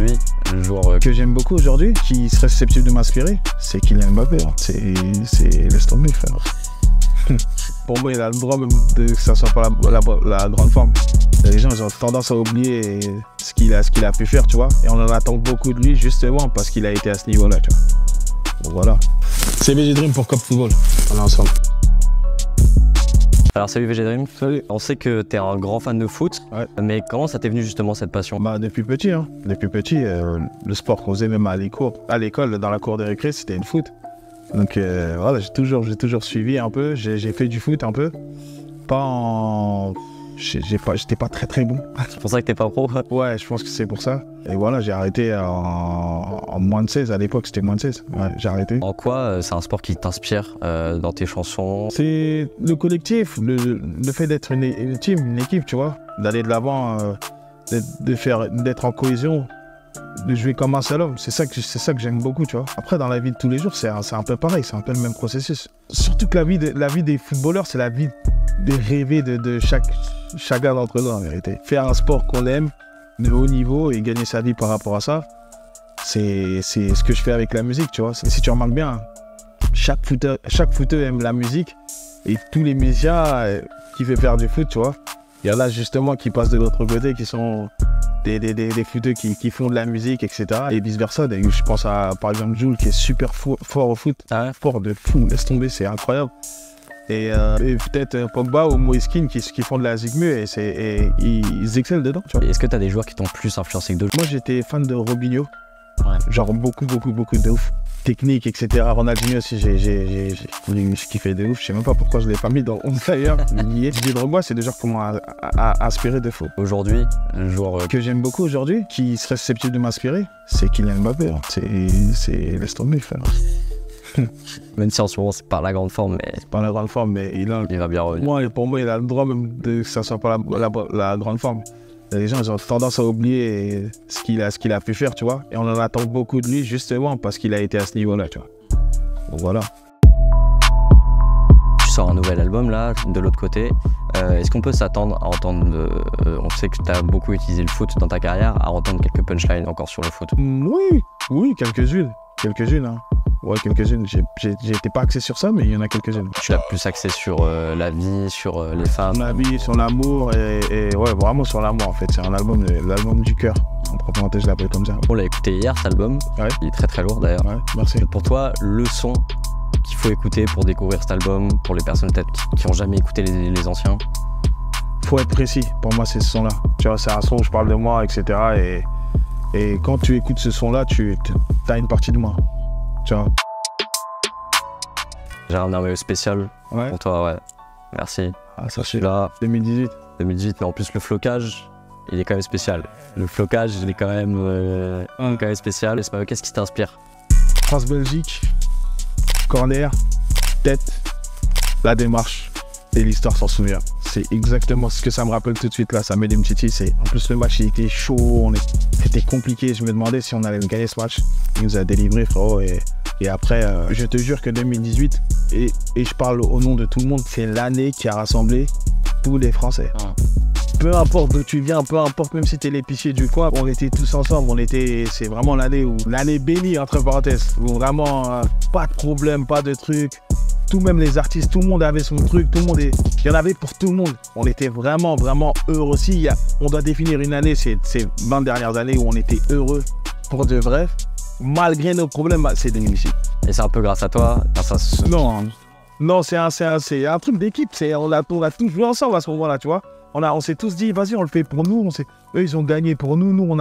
aujourd'hui, le joueur que j'aime beaucoup aujourd'hui, qui serait susceptible de m'inspirer, c'est Kylian Mbappé. C'est laisse tomber, frère. Pour moi, il a le droit même de que ça soit pas la grande forme. Les gens ils ont tendance à oublier ce qu'il a pu faire, tu vois. Et on en attend beaucoup de lui justement parce qu'il a été à ce niveau-là, tu vois. Donc voilà. C'est VG Dream pour Cop Football. On est ensemble. Alors salut VG Dream. Salut. On sait que tu es un grand fan de foot, Ouais. mais comment ça t'est venu justement cette passion? Bah depuis petit, hein. Depuis petit, le sport qu'on faisait même à l'école, dans la cour de récré, c'était le foot. Donc voilà, j'ai toujours suivi un peu. J'ai fait du foot un peu. Pas en... J'étais pas très bon. C'est pour ça que t'es pas pro? Ouais, je pense que c'est pour ça. Et voilà, j'ai arrêté en moins de 16. À l'époque, c'était moins de 16. Ouais, j'ai arrêté. En quoi c'est un sport qui t'inspire dans tes chansons? C'est le collectif, le fait d'être une team, une équipe, tu vois. D'aller de l'avant, d'être en cohésion, de jouer comme un seul homme. C'est ça que j'aime beaucoup, tu vois. Après, dans la vie de tous les jours, c'est un peu pareil, c'est un peu le même processus. Surtout que la vie des footballeurs, c'est la vie de rêver de chacun d'entre nous, en vérité. Faire un sport qu'on aime, de haut niveau, et gagner sa vie par rapport à ça, c'est ce que je fais avec la musique, tu vois. Si tu remarques bien, chaque footeur aime la musique, et tous les musiciens qui font faire du foot, tu vois. Il y en a justement qui passent de l'autre côté, qui sont des footeux qui font de la musique, etc. Et vice-versa. Je pense à, par exemple, Jules, qui est super fort au foot. Ah, fort de fou, laisse tomber, c'est incroyable. Et peut-être Pogba ou Moïskine qui font de la zigmu et ils excellent dedans. Est-ce que tu as des joueurs qui t'ont plus influencé que d'autres? Moi j'étais fan de Robinho, ouais. Genre beaucoup de ouf. Technique, etc. Ronaldinho aussi, j'ai kiffé de ouf. Je sais même pas pourquoi je l'ai pas mis dans le 11 d'ailleurs. Didier Drogba, c'est des joueurs qui m'ont inspiré de fou. Aujourd'hui, le joueur que j'aime beaucoup aujourd'hui, qui serait susceptible de m'inspirer, c'est Kylian Mbappé. C'est laisse tomber, frère. Même si en ce moment c'est pas la grande forme, mais... C'est pas la grande forme, mais il va bien revenir. Pour moi, il a le droit même de que ça soit pas la grande forme. Les gens ils ont tendance à oublier ce qu'il a pu faire, tu vois. Et on en attend beaucoup de lui justement parce qu'il a été à ce niveau-là, tu vois. Donc voilà. Tu sors un nouvel album là, de l'autre côté. Est-ce qu'on peut s'attendre à entendre... on sait que tu as beaucoup utilisé le foot dans ta carrière, à entendre quelques punchlines encore sur le foot? Oui, quelques-unes. Hein. Ouais, quelques-unes. J'étais pas axé sur ça, mais il y en a quelques-unes. Tu l'as plus axé sur la vie, sur les femmes? La vie, sur l'amour et ouais, vraiment sur l'amour en fait. C'est un album, l'album du cœur. En proprement, je l'appelle comme ça. On l'a écouté hier, cet album. Ouais. Il est très lourd d'ailleurs. Ouais, merci. Pour toi, le son qu'il faut écouter pour découvrir cet album, pour les personnes peut-être qui n'ont jamais écouté les anciens? Faut être précis. Pour moi, c'est ce son-là. Tu vois, c'est un son où je parle de moi, etc. Et quand tu écoutes ce son-là, tu as une partie de moi. Tu vois. J'ai un merveilleux spécial pour toi, ouais. Merci. Ah, ça c'est là. 2018. 2018, mais en plus le flocage, il est quand même spécial. Le flocage, il est quand même spécial. Qu'est-ce qui t'inspire? France-Belgique, corner, tête, la démarche et l'histoire s'en souvient. C'est exactement ce que ça me rappelle tout de suite là, ça met des petits. En plus le match il était chaud, c'était compliqué, je me demandais si on allait gagner ce match. Il nous a délivré frérot et après je te jure que 2018, et je parle au nom de tout le monde, c'est l'année qui a rassemblé tous les Français. Peu importe d'où tu viens, peu importe même si t'es l'épicier du coin, on était tous ensemble, c'est vraiment l'année bénie entre parenthèses, où vraiment pas de problème, pas de trucs. Tout même les artistes, tout le monde avait son truc, il y en avait pour tout le monde. On était vraiment heureux aussi. On doit définir une année, ces 20 dernières années où on était heureux pour de vrai. Malgré nos problèmes, c'est 2018. Et c'est un peu grâce à toi? Non, c'est un truc d'équipe. On a tous joué ensemble à ce moment-là, tu vois. On s'est tous dit, vas-y, on le fait pour nous. Eux, ils ont gagné pour nous. Nous,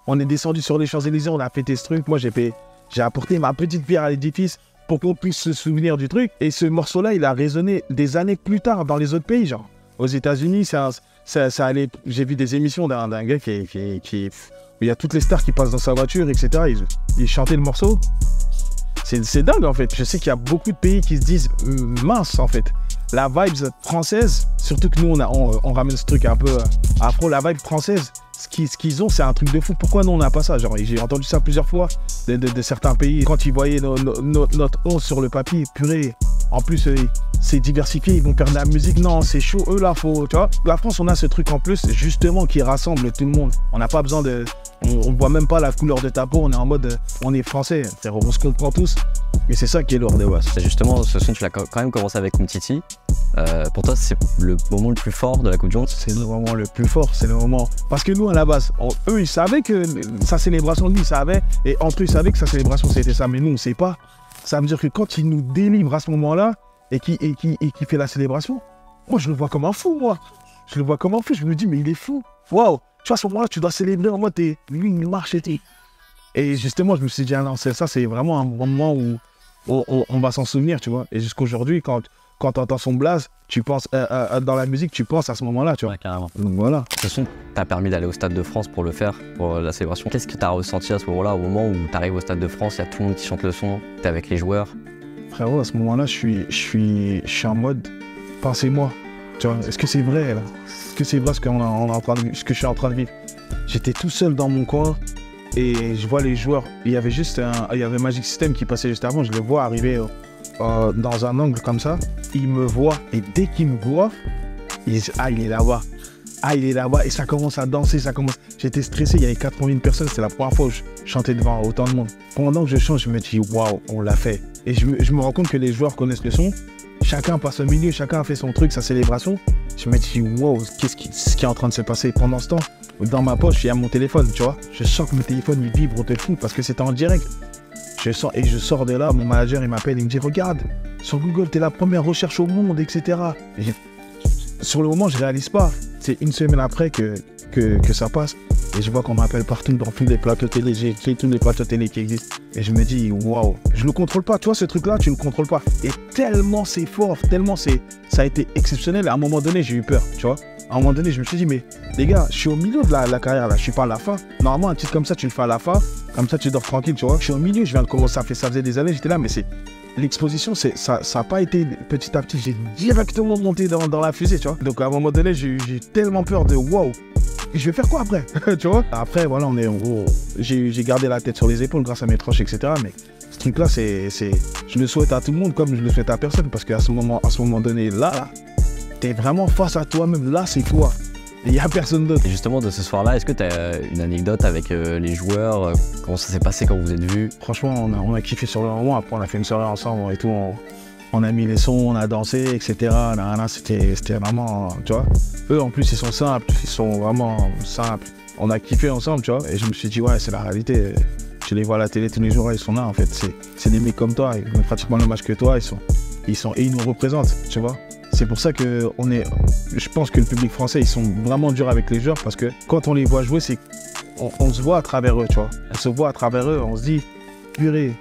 on est descendu sur les Champs-Élysées, on a fêté ce truc. Moi, j'ai apporté ma petite pierre à l'édifice pour qu'on puisse se souvenir du truc. Et ce morceau-là, il a résonné des années plus tard dans les autres pays, genre. Aux États-Unis, ça allait. J'ai vu des émissions d'un gars qui il y a toutes les stars qui passent dans sa voiture, etc. Ils chantaient le morceau. C'est dingue, en fait. Je sais qu'il y a beaucoup de pays qui se disent mince, en fait. La vibe française, surtout que nous, on ramène ce truc un peu afro, la vibe française, ce qu'ils ont, c'est un truc de fou. Pourquoi nous, on n'a pas ça? Genre, j'ai entendu ça plusieurs fois de certains pays. Quand ils voyaient notre 11 sur le papier, purée, En plus, c'est diversifié, ils vont faire de la musique. Non, c'est chaud. Eux, là, faut, tu vois. La France, on a ce truc en plus, justement, qui rassemble tout le monde. On n'a pas besoin de... On voit même pas la couleur de ta peau, on est en mode... On est français, on se comprend tous. Et c'est ça qui est lourd de base. Justement, ce son, tu l'as quand même commencé avec Umtiti. Pour toi, c'est le moment le plus fort de la Coupe du Monde? C'est le moment le plus fort, c'est le moment... Parce que nous, à la base, eux, ils savaient que sa célébration, lui, ils savaient. Et entre eux, ils savaient que sa célébration, c'était ça. Mais nous, on ne sait pas. Ça veut dire que quand il nous délivre à ce moment-là, et qui fait la célébration, moi, je le vois comme un fou, moi. Je le vois comme un fou, je me dis, mais il est fou. Waouh. Tu vois, à ce moment-là, tu dois célébrer en mode, lui, il marche et tout. Et justement, je me suis dit, ah non, ça, c'est vraiment un moment où on va s'en souvenir, tu vois. Et jusqu'aujourd'hui, quand tu entends son blaze, tu penses, dans la musique, tu penses à ce moment-là, tu vois. Ouais, carrément. Donc voilà. Ce son t'a permis d'aller au Stade de France pour le faire, pour la célébration. Qu'est-ce que t'as ressenti à ce moment-là, au moment où t'arrives au Stade de France, il y a tout le monde qui chante le son, t'es avec les joueurs? Frérot, à ce moment-là, je suis en mode, pensez-moi. Tu vois, est-ce que c'est vrai, là? Est-ce que c'est vrai ce que je suis en train de vivre? J'étais tout seul dans mon coin et je vois les joueurs. Il y avait Magic System qui passait juste avant. Je le vois arriver dans un angle comme ça. Il me voit et dès qu'il me voit, il dit, ah, il est là-bas. Ah, il est là-bas. Et ça commence à danser, ça commence. J'étais stressé, il y avait 80 personnes. C'était la première fois où je chantais devant autant de monde. Pendant que je chante, je me dis, waouh, on l'a fait. Et je me rends compte que les joueurs connaissent le son. Chacun passe au milieu, chacun a fait son truc, sa célébration. Je me dis, wow, qu'est-ce qui est en train de se passer? Pendant ce temps, dans ma poche, il y a mon téléphone, tu vois. Je sens que mon téléphone, il vibre de fou parce que c'était en direct. Je sors de là, mon manager, il m'appelle, il me dit, regarde, sur Google, t'es la première recherche au monde, etc. Et sur le moment, je réalise pas. C'est une semaine après que ça passe. Et je vois qu'on m'appelle partout dans tous les plateaux télé. J'ai écrit tous les plateaux télé qui existent. Et je me dis, waouh, je le contrôle pas. Tu vois, ce truc-là, tu ne le contrôles pas. Et tellement c'est fort, tellement ça a été exceptionnel. À un moment donné, j'ai eu peur, tu vois. À un moment donné, je me suis dit, mais les gars, je suis au milieu de la carrière, là. Je suis pas à la fin. Normalement, un titre comme ça, tu le fais à la fin. Comme ça, tu dors tranquille, tu vois. Je suis au milieu, je viens de commencer. Ça faisait des années, j'étais là, mais l'exposition, ça n'a pas été petit à petit. J'ai directement monté dans la fusée, tu vois. Donc, à un moment donné, j'ai tellement peur de waouh. Je vais faire quoi après? Tu vois? Après, voilà, j'ai gardé la tête sur les épaules grâce à mes tranches, etc. Mais ce truc-là, je le souhaite à tout le monde comme je le souhaite à personne. Parce qu'à ce moment donné, là, t'es vraiment face à toi-même. Là, c'est toi. Il n'y a personne d'autre. Et justement, de ce soir-là, est-ce que tu as une anecdote avec les joueurs? Comment ça s'est passé quand vous vous êtes vus? Franchement, on a kiffé sur le moment. Après, on a fait une soirée ensemble et tout. On a mis les sons, on a dansé, etc. C'était vraiment, tu vois. Eux, en plus, ils sont simples. Ils sont vraiment simples. On a kiffé ensemble, tu vois. Et je me suis dit, ouais, c'est la réalité. Je les vois à la télé tous les jours, ils sont là, en fait. C'est des mecs comme toi. Ils ont pratiquement le match que toi. Et ils nous représentent, tu vois. C'est pour ça que je pense que le public français, ils sont vraiment durs avec les joueurs parce que quand on les voit jouer, on se voit à travers eux, tu vois. On se voit à travers eux, on se dit, purée,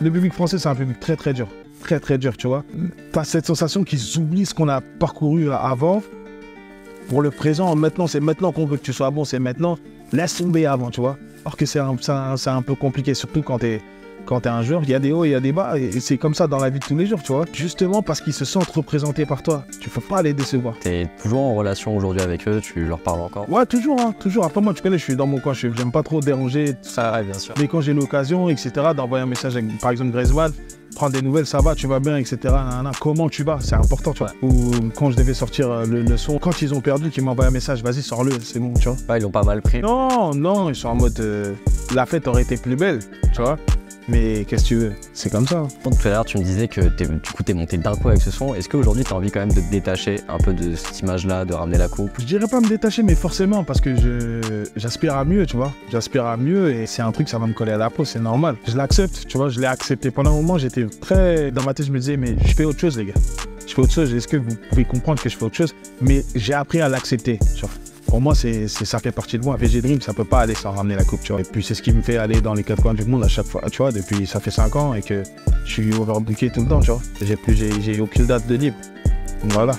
le public français, c'est un public très, très dur. Très, très dur, tu vois. T'as cette sensation qu'ils oublient ce qu'on a parcouru avant pour le présent. Maintenant, c'est maintenant qu'on veut que tu sois bon, c'est maintenant. Laisse tomber avant, tu vois. Alors que c'est un peu compliqué, surtout quand t'es un joueur, il y a des hauts et il y a des bas, et c'est comme ça dans la vie de tous les jours, tu vois. Justement parce qu'ils se sentent représentés par toi, tu peux pas les décevoir. T'es toujours en relation aujourd'hui avec eux, tu leur parles encore? Ouais, toujours, hein, toujours. Après moi, tu connais, je suis dans mon coin, j'aime pas trop déranger. Ça arrive, bien sûr. Mais quand j'ai l'occasion, etc., d'envoyer un message avec, par exemple, Griezmann, prendre des nouvelles, ça va, tu vas bien, etc. Comment tu vas? C'est important, tu vois. Ouais. Ou quand je devais sortir le son, quand ils ont perdu, qu'ils m'envoient un message, vas-y, sors-le, c'est bon, tu vois. Ouais, ils l'ont pas mal pris. Non, ils sont en mode, la fête aurait été plus belle, tu vois. Mais qu'est-ce que tu veux? C'est comme ça. Tout à l'heure, tu me disais que t'es monté d'un coup avec ce son. Est-ce qu'aujourd'hui, tu as envie quand même de te détacher un peu de cette image-là, de ramener la coupe? Je dirais pas me détacher, mais forcément, parce que j'aspire à mieux, tu vois. J'aspire à mieux et c'est un truc, ça va me coller à la peau, c'est normal. Je l'accepte, tu vois, je l'ai accepté. Pendant un moment, j'étais très... Dans ma tête, je me disais, mais je fais autre chose, les gars. Je fais autre chose. Est-ce que vous pouvez comprendre que je fais autre chose? Mais j'ai appris à l'accepter, tu vois. Pour moi, ça fait partie de moi. VG Dream, ça peut pas aller sans ramener la coupe, tu vois. Et puis, c'est ce qui me fait aller dans les 4 coins du monde à chaque fois, tu vois. Depuis, ça fait 5 ans et que je suis overbooké tout le temps, tu vois. J'ai aucune date de libre. Voilà.